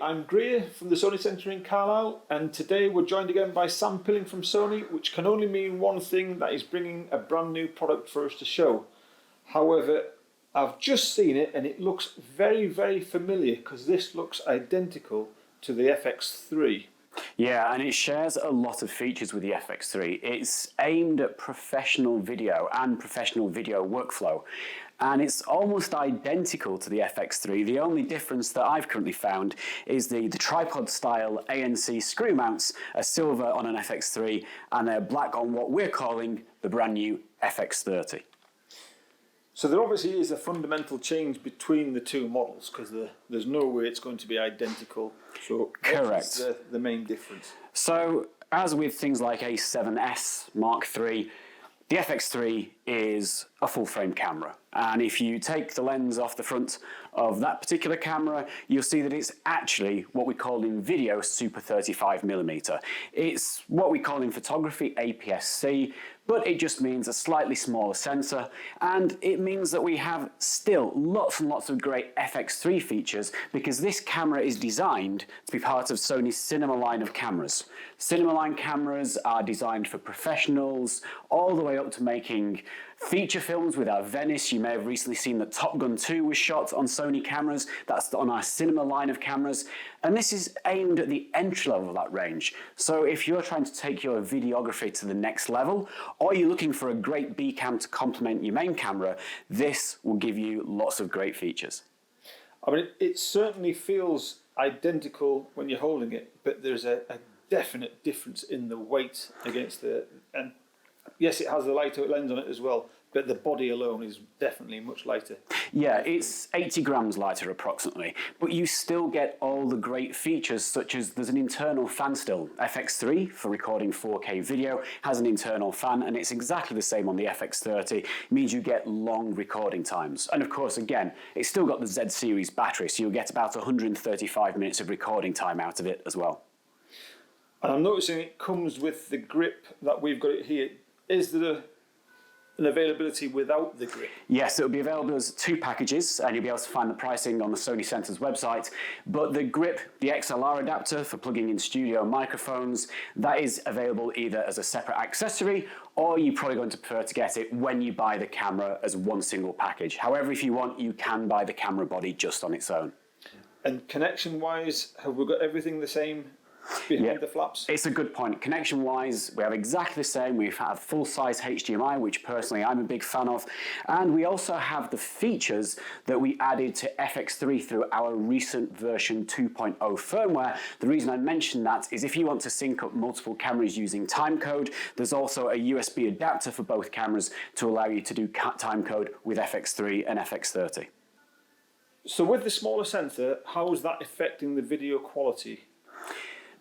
I'm Grier from the Sony Centre in Carlisle, and today we're joined again by Sam Pilling from Sony, which can only mean one thing, that is bringing a brand new product for us to show. However, I've just seen it and it looks very, very familiar because this looks identical to the FX3. Yeah, and it shares a lot of features with the FX3. It's aimed at professional video and professional video workflow. And it's almost identical to the FX3. The only difference that I've currently found is the tripod-style ANC screw mounts are silver on an FX3 and they're black on what we're calling the brand new FX30. So there obviously is a fundamental change between the two models because there's no way it's going to be identical. So correct. What's the main difference? So as with things like A7S Mark III, the FX3 is a full-frame camera, and if you take the lens off the front of that particular camera, you'll see that it's actually what we call in video Super 35mm. It's what we call in photography APS-C, but it just means a slightly smaller sensor, and it means that we have still lots and lots of great FX3 features because this camera is designed to be part of Sony's cinema line of cameras. Cinema line cameras are designed for professionals, all the way up to making feature films with our Venice. You may have recently seen that Top Gun 2 was shot on Sony cameras. That's on our cinema line of cameras. And this is aimed at the entry level of that range. So if you're trying to take your videography to the next level, or you're looking for a great B cam to complement your main camera, this will give you lots of great features. I mean, it certainly feels identical when you're holding it, but there's a definite difference in the weight against the... And yes, it has the lighter lens on it as well, but the body alone is definitely much lighter. Yeah, it's 80 grams lighter approximately, but you still get all the great features such as there's an internal fan still. FX3 for recording 4K video has an internal fan, and it's exactly the same on the FX30. It means you get long recording times. And of course, again, it's still got the Z series battery, so you'll get about 135 minutes of recording time out of it as well. And I'm noticing it comes with the grip that we've got it here. Is there an availability without the grip? Yes, it will be available as 2 packages, and you'll be able to find the pricing on the Sony Centre's website. But the grip, the XLR adapter for plugging in studio microphones, that is available either as a separate accessory, or you're probably going to prefer to get it when you buy the camera as one single package. However, if you want, you can buy the camera body just on its own. And connection-wise, have we got everything the same behind the flaps? It's a good point. Connection-wise, we have exactly the same. We have full-size HDMI, which personally I'm a big fan of, and we also have the features that we added to FX3 through our recent version 2.0 firmware. The reason I mention that is if you want to sync up multiple cameras using timecode, there's also a USB adapter for both cameras to allow you to do timecode with FX3 and FX30. So with the smaller sensor, how is that affecting the video quality?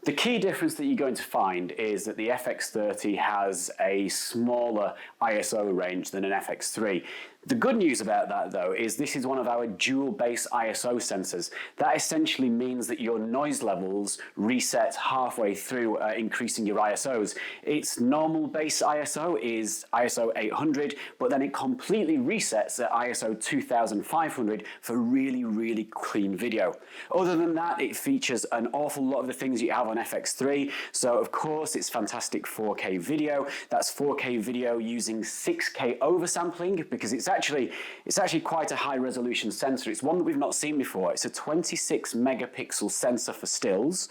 The key difference that you're going to find is that the FX30 has a smaller ISO range than an FX3. The good news about that, though, is this is one of our dual base ISO sensors. That essentially means that your noise levels reset halfway through increasing your ISOs. Its normal base ISO is ISO 800, but then it completely resets at ISO 2500 for really, really clean video. Other than that, it features an awful lot of the things you have on FX3. So, of course, it's fantastic 4K video. That's 4K video using 6K oversampling because it's actually quite a high resolution sensor. It's one that we've not seen before. It's a 26 megapixel sensor for stills,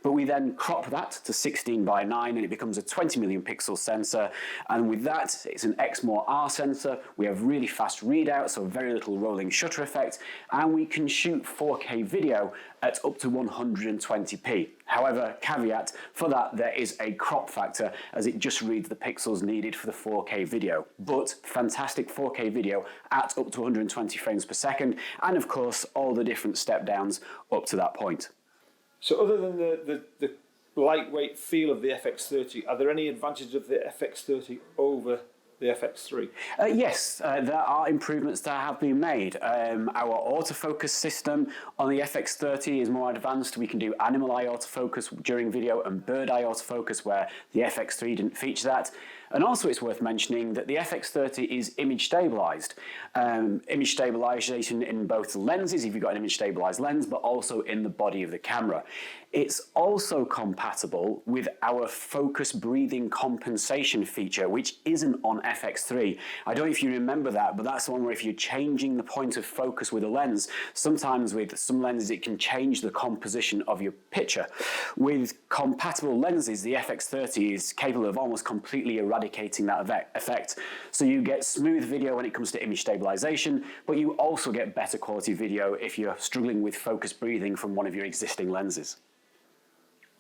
but we then crop that to 16:9 and it becomes a 20 million pixel sensor. And with that, it's an X-More-R sensor. We have really fast readout, so very little rolling shutter effect, and we can shoot 4K video at up to 120p. However, caveat, for that there is a crop factor as it just reads the pixels needed for the 4K video. But fantastic 4K video at up to 120 frames per second, and of course all the different step downs up to that point. So other than the lightweight feel of the FX30, are there any advantages of the FX30 over the FX3? Yes, there are improvements that have been made. Our autofocus system on the FX30 is more advanced. We can do animal eye autofocus during video and bird eye autofocus where the FX3 didn't feature that. And also it's worth mentioning that the FX30 is image stabilized. Image stabilization in both the lenses, if you've got an image stabilized lens, but also in the body of the camera. It's also compatible with our focus breathing compensation feature, which isn't on FX3. I don't know if you remember that, but that's the one where if you're changing the point of focus with a lens, sometimes with some lenses it can change the composition of your picture. With compatible lenses, the FX30 is capable of almost completely eradicating that effect. So you get smooth video when it comes to image stabilization, but you also get better quality video if you're struggling with focus breathing from one of your existing lenses.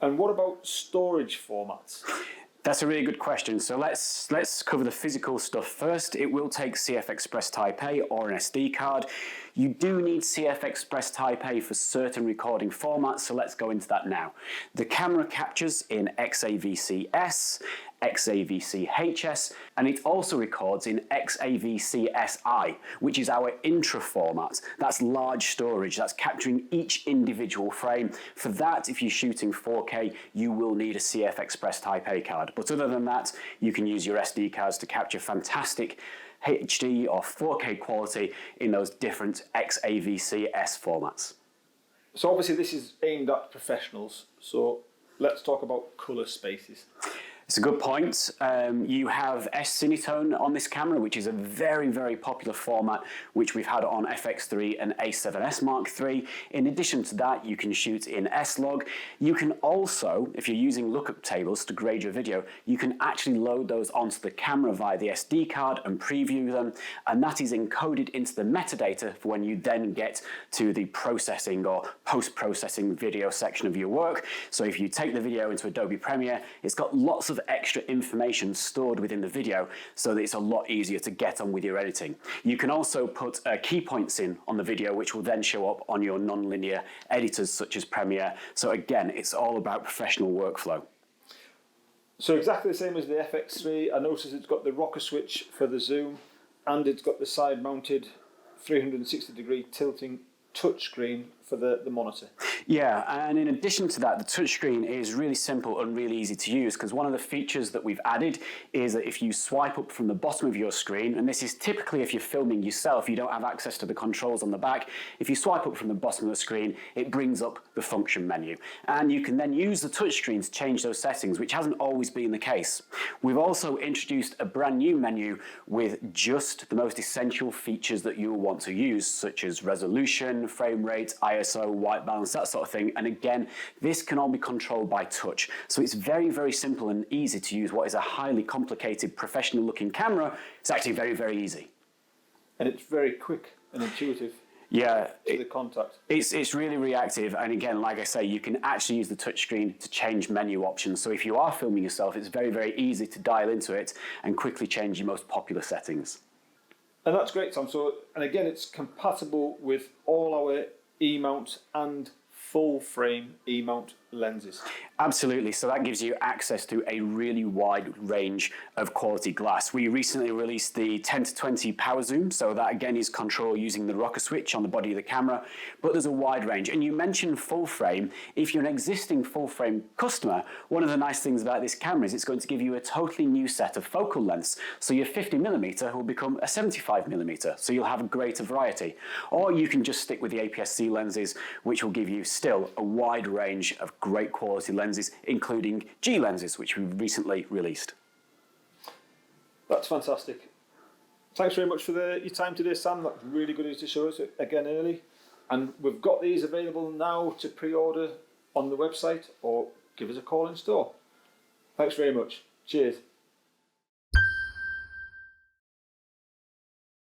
And what about storage formats? That's a really good question. So let's cover the physical stuff first. It will take CF Express Type A or an SD card. You do need CF Express Type A for certain recording formats, so let's go into that now. The camera captures in XAVC-S, XAVC-HS, and it also records in XAVC-SI, which is our intra format. That's large storage, that's capturing each individual frame. For that, if you're shooting 4K, you will need a CF Express Type A card. But other than that, you can use your SD cards to capture fantastic HD or 4K quality in those different XAVC-S formats. So obviously this is aimed at professionals, so let's talk about colour spaces. It's a good point. You have S-Cinetone on this camera, which is a very, very popular format, which we've had on FX3 and A7S Mark III. In addition to that, you can shoot in S-Log. You can also, if you're using lookup tables to grade your video, you can actually load those onto the camera via the SD card and preview them, and that is encoded into the metadata for when you then get to the processing or post-processing video section of your work. So if you take the video into Adobe Premiere, it's got lots of extra information stored within the video so that it's a lot easier to get on with your editing. You can also put key points in on the video which will then show up on your non-linear editors such as Premiere. So again, it's all about professional workflow. So exactly the same as the FX3, I noticed it's got the rocker switch for the zoom and it's got the side mounted 360-degree tilting touchscreen for the monitor. Yeah, and in addition to that, the touchscreen is really simple and really easy to use, because one of the features that we've added is that if you swipe up from the bottom of your screen, and this is typically if you're filming yourself, you don't have access to the controls on the back, if you swipe up from the bottom of the screen, it brings up the function menu. And you can then use the touchscreen to change those settings, which hasn't always been the case. We've also introduced a brand new menu with just the most essential features that you'll want to use, such as resolution, frame rate, ISO, white balance, that sort of thing. And again, this can all be controlled by touch. So it's very, very simple and easy to use what is a highly complicated professional looking camera. It's actually very, very easy. And it's very quick and intuitive. Yeah, to the contact. It's really reactive, and again, like I say, you can actually use the touchscreen to change menu options. So if you are filming yourself, it's very, very easy to dial into it and quickly change your most popular settings. And that's great, Tom. So, and again, it's compatible with all our E-mount and full frame E-mount lenses. Absolutely, so that gives you access to a really wide range of quality glass. We recently released the 10-20 power zoom, so that again is controlled using the rocker switch on the body of the camera, but there's a wide range. And you mentioned full frame. If you're an existing full frame customer, one of the nice things about this camera is it's going to give you a totally new set of focal lengths. So your 50mm will become a 75mm, so you'll have a greater variety. Or you can just stick with the APS-C lenses, which will give you still a wide range of great quality lenses, including G lenses, which we've recently released. That's fantastic. Thanks very much for your time today, Sam. That's really good to show us again early. And we've got these available now to pre-order on the website or give us a call in store. Thanks very much. Cheers.